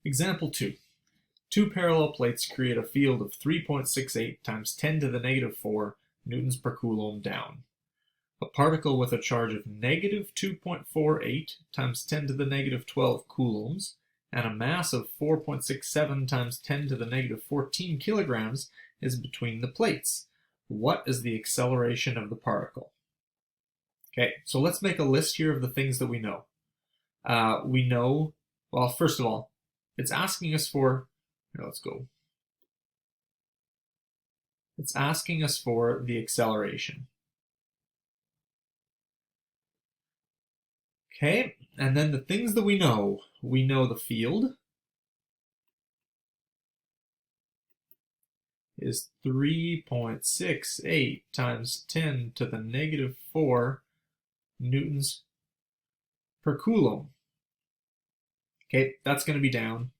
Example 2. Two parallel plates create a field of 3.68 times 10 to the negative 4 newtons per coulomb down. A particle with a charge of negative 2.48 times 10 to the negative 12 coulombs and a mass of 4.67 times 10 to the negative 14 kilograms is between the plates. What is the acceleration of the particle? Okay, so let's make a list here of the things that we know. Well, first of all, it's asking us for, It's asking us for the acceleration. Okay, and then the things that we know the field is 3.68 times 10 to the negative 4 newtons per coulomb. Okay, that's going to be down.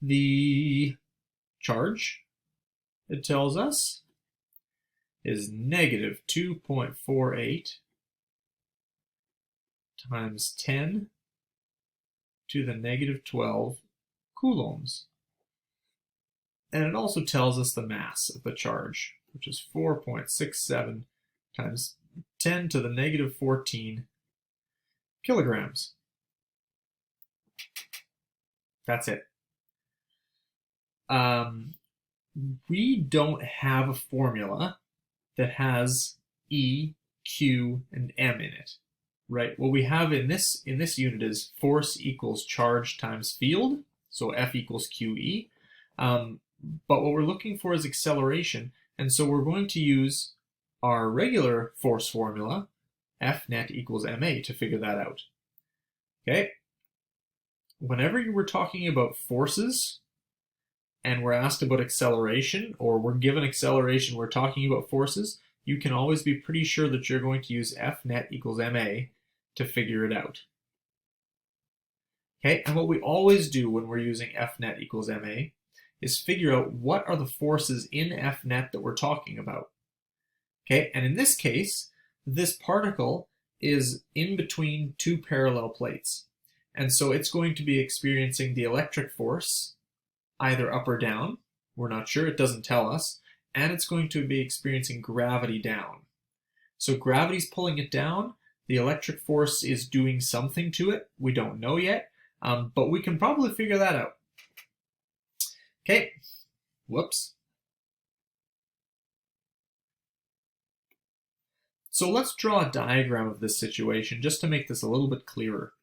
The charge, it tells us, is negative 2.48 times 10 to the negative 12 coulombs. And it also tells us the mass of the charge, which is 4.67 times 10 to the negative 14 kilograms. That's it. We don't have a formula that has E, Q, and M in it, right? What we have in this unit is force equals charge times field, so F equals QE. But what we're looking for is acceleration, and so we're going to use our regular force formula, F net equals ma, to figure that out. Okay? Whenever you were talking about forces, and we're asked about acceleration, or we're given acceleration, we're talking about forces, you can always be pretty sure that you're going to use F net equals ma to figure it out. Okay, and what we always do when we're using F net equals ma is figure out what are the forces in F net that we're talking about. Okay, and in this case, this particle is in between two parallel plates. And so it's going to be experiencing the electric force either up or down. We're not sure, it doesn't tell us. And it's going to be experiencing gravity down. So gravity's pulling it down. The electric force is doing something to it. We don't know yet, but we can probably figure that out. Okay, whoops. So let's draw a diagram of this situation just to make this a little bit clearer.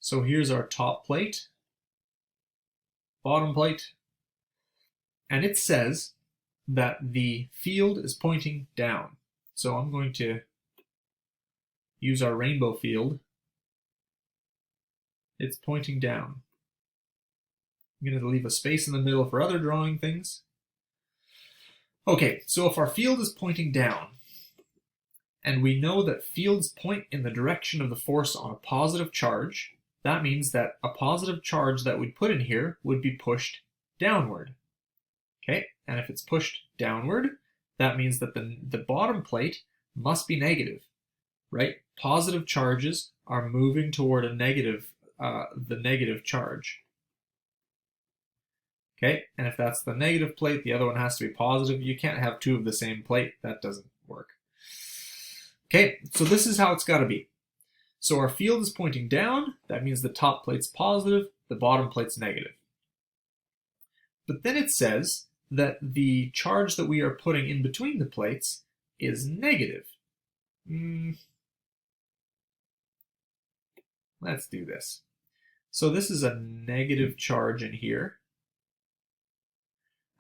So here's our top plate, bottom plate, and it says that the field is pointing down. So I'm going to use our rainbow field. It's pointing down. I'm going to leave a space in the middle for other drawing things. Okay, so if our field is pointing down, and we know that fields point in the direction of the force on a positive charge, that means that a positive charge that we'd put in here would be pushed downward. Okay, and if it's pushed downward, that means that the bottom plate must be negative, right? Positive charges are moving toward a negative, the negative charge. Okay, and if that's the negative plate, the other one has to be positive. You can't have two of the same plate. That doesn't work. Okay, so this is how it's got to be. So our field is pointing down. That means the top plate's positive, the bottom plate's negative. But then it says that the charge that we are putting in between the plates is negative. Let's do this. So this is a negative charge in here.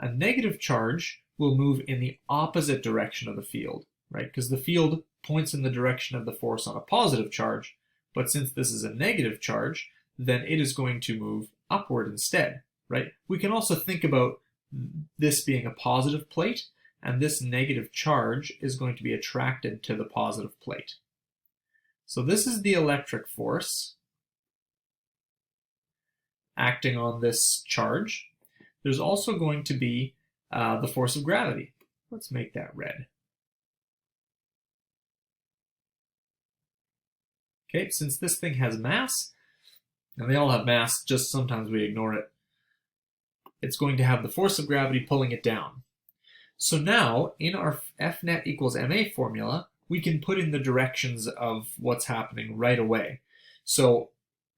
A negative charge will move in the opposite direction of the field, right? Because the field points in the direction of the force on a positive charge, but since this is a negative charge, then it is going to move upward instead, right? We can also think about this being a positive plate, and this negative charge is going to be attracted to the positive plate. So this is the electric force acting on this charge. There's also going to be the force of gravity. Let's make that red. Okay, since this thing has mass, and they all have mass, just sometimes we ignore it. It's going to have the force of gravity pulling it down. So now, in our F net equals ma formula, we can put in the directions of what's happening right away. So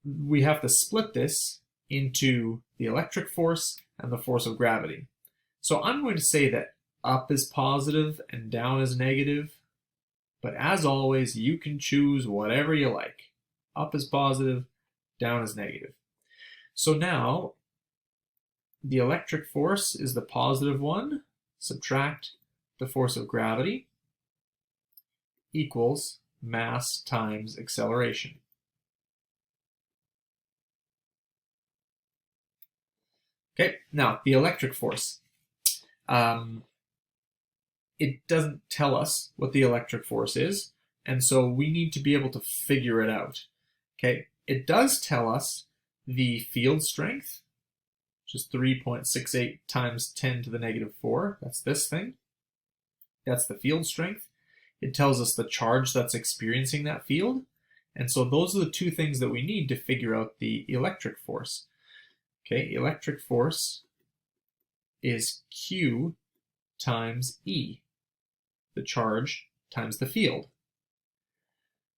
we have to split this into the electric force and the force of gravity. So I'm going to say that up is positive and down is negative, but as always, you can choose whatever you like. Up is positive, down is negative. So now, the electric force is the positive one, subtract the force of gravity, equals mass times acceleration. Okay, now the electric force. It doesn't tell us what the electric force is, and so we need to be able to figure it out. Okay, it does tell us the field strength, which is 3.68 times 10 to the negative 4. That's this thing. That's the field strength. It tells us the charge that's experiencing that field. And so those are the two things that we need to figure out the electric force. Okay, electric force is Q times E, the charge times the field.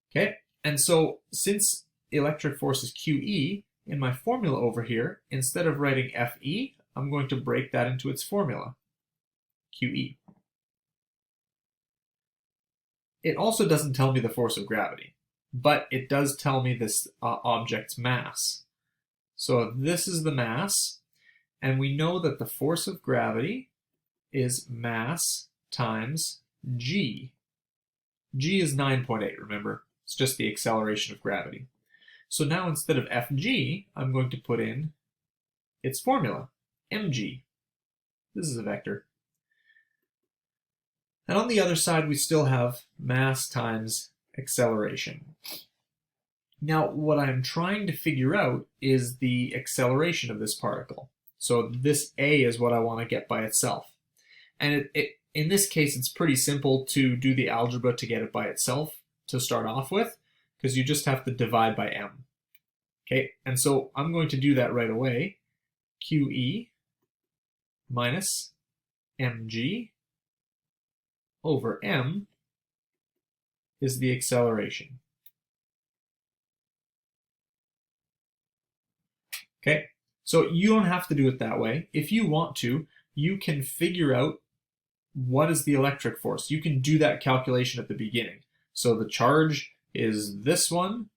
Okay, and so since electric force is QE, in my formula over here, instead of writing FE, I'm going to break that into its formula, QE. It also doesn't tell me the force of gravity, but it does tell me this object's mass. So this is the mass, and we know that the force of gravity is mass times g. G is 9.8, remember? It's just the acceleration of gravity. So now instead of Fg, I'm going to put in its formula, mg. This is a vector. And on the other side, we still have mass times acceleration. Now, what I'm trying to figure out is the acceleration of this particle. So this a is what I want to get by itself. And in this case, it's pretty simple to do the algebra to get it by itself to start off with, because you just have to divide by m. Okay, and so I'm going to do that right away. QE minus mg over m is the acceleration. Okay, so you don't have to do it that way. If you want to, you can figure out what is the electric force. You can do that calculation at the beginning. So the charge is this one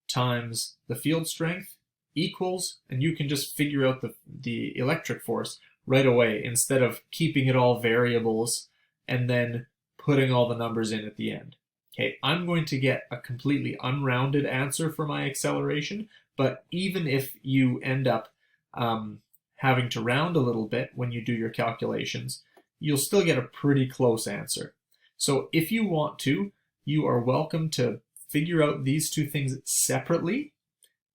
times the field strength equals, and you can just figure out the electric force right away instead of keeping it all variables and then putting all the numbers in at the end. Okay, I'm going to get a completely unrounded answer for my acceleration, but even if you end up having to round a little bit when you do your calculations, you'll still get a pretty close answer. So if you want to, you are welcome to figure out these two things separately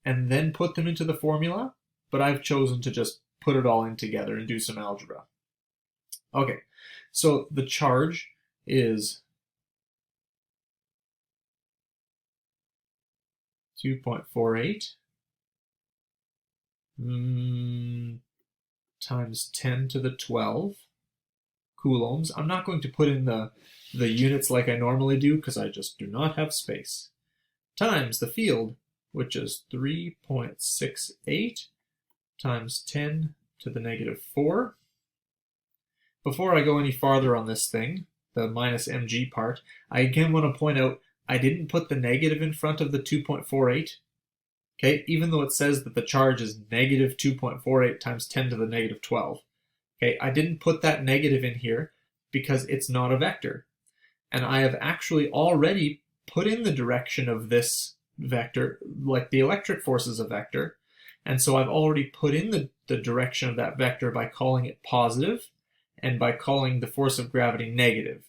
and then put them into the formula, but I've chosen to just put it all in together and do some algebra. Okay, so the charge is 2.48 times 10 to the 12 coulombs. I'm not going to put in the units like I normally do because I just do not have space. Times the field, which is 3.68 times 10 to the negative 4. Before I go any farther on this thing, the minus mg part, I again want to point out I didn't put the negative in front of the 2.48. Okay, even though it says that the charge is negative 2.48 times 10 to the negative 12. Okay, I didn't put that negative in here because it's not a vector. And I have actually already put in the direction of this vector, like the electric force is a vector. And so I've already put in the direction of that vector by calling it positive and by calling the force of gravity negative.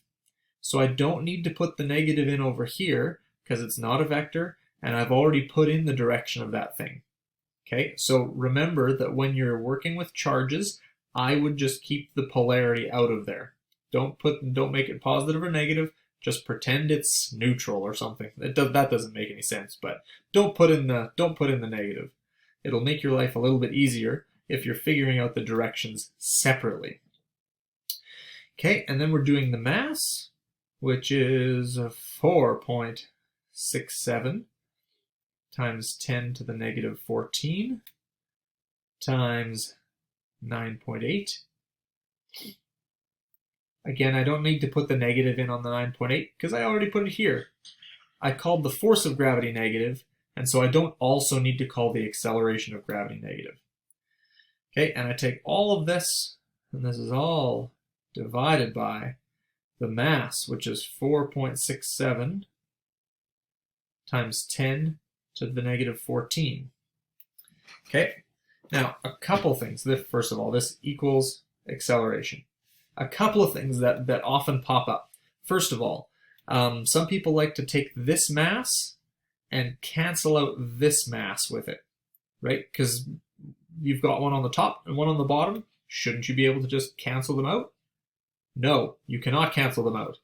So I don't need to put the negative in over here because it's not a vector, and I've already put in the direction of that thing. Okay, so remember that when you're working with charges, I would just keep the polarity out of there. Don't make it positive or negative. Just pretend it's neutral or something. That doesn't make any sense. But don't put in the negative. it'll make your life a little bit easier if you're figuring out the directions separately. Okay, and then we're doing the mass, which is 4.67 times 10 to the negative 14 times 9.8. Again, I don't need to put the negative in on the 9.8 because I already put it here. I called the force of gravity negative, and so I don't also need to call the acceleration of gravity negative. Okay, and I take all of this, and this is all divided by the mass, which is 4.67 times 10 to the negative 14. Okay, now a couple things. First of all, this equals acceleration. A couple of things that often pop up. First of all, some people like to take this mass and cancel out this mass with it, right? Because you've got one on the top and one on the bottom. Shouldn't you be able to just cancel them out? No, you cannot cancel them out.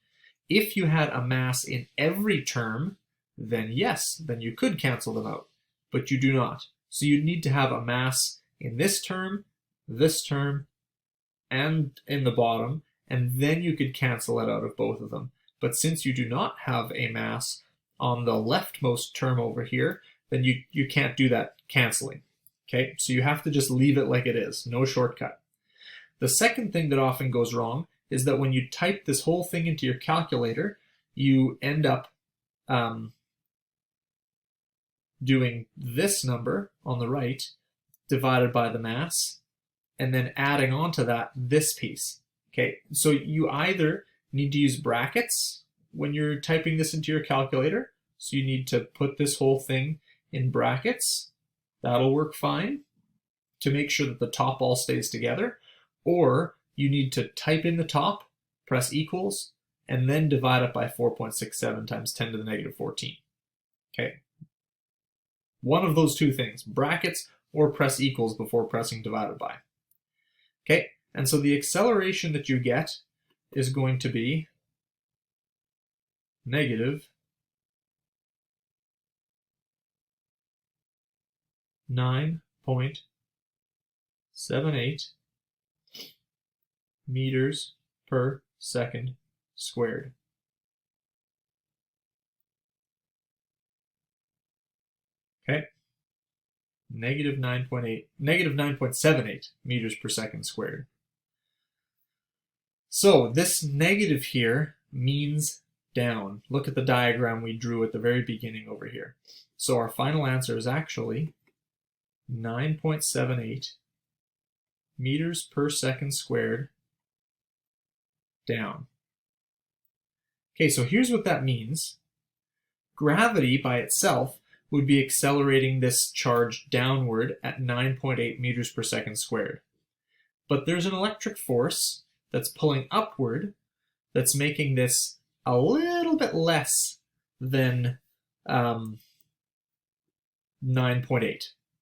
If you had a mass in every term, then yes, then you could cancel them out, but you do not. So you need to have a mass in this term, and in the bottom, and then you could cancel it out of both of them. But since you do not have a mass on the leftmost term over here, then you can't do that canceling. Okay, so you have to just leave it like it is, no shortcut. The second thing that often goes wrong is that when you type this whole thing into your calculator, you end up doing this number on the right divided by the mass, and then adding on to that this piece. Okay, so you either need to use brackets when you're typing this into your calculator, so you need to put this whole thing in brackets. That'll work fine to make sure that the top all stays together, or you need to type in the top, press equals, and then divide it by 4.67 times 10 to the negative 14. Okay, one of those two things, brackets or press equals before pressing divided by. Okay, and so the acceleration that you get is going to be negative 9.78 meters per second squared. Okay, negative 9.78 meters per second squared. So this negative here means down. Look at the diagram we drew at the very beginning over here. So our final answer is actually 9.78 meters per second squared down. Okay, so here's what that means. Gravity by itself would be accelerating this charge downward at 9.8 meters per second squared. But there's an electric force that's pulling upward that's making this a little bit less than 9.8.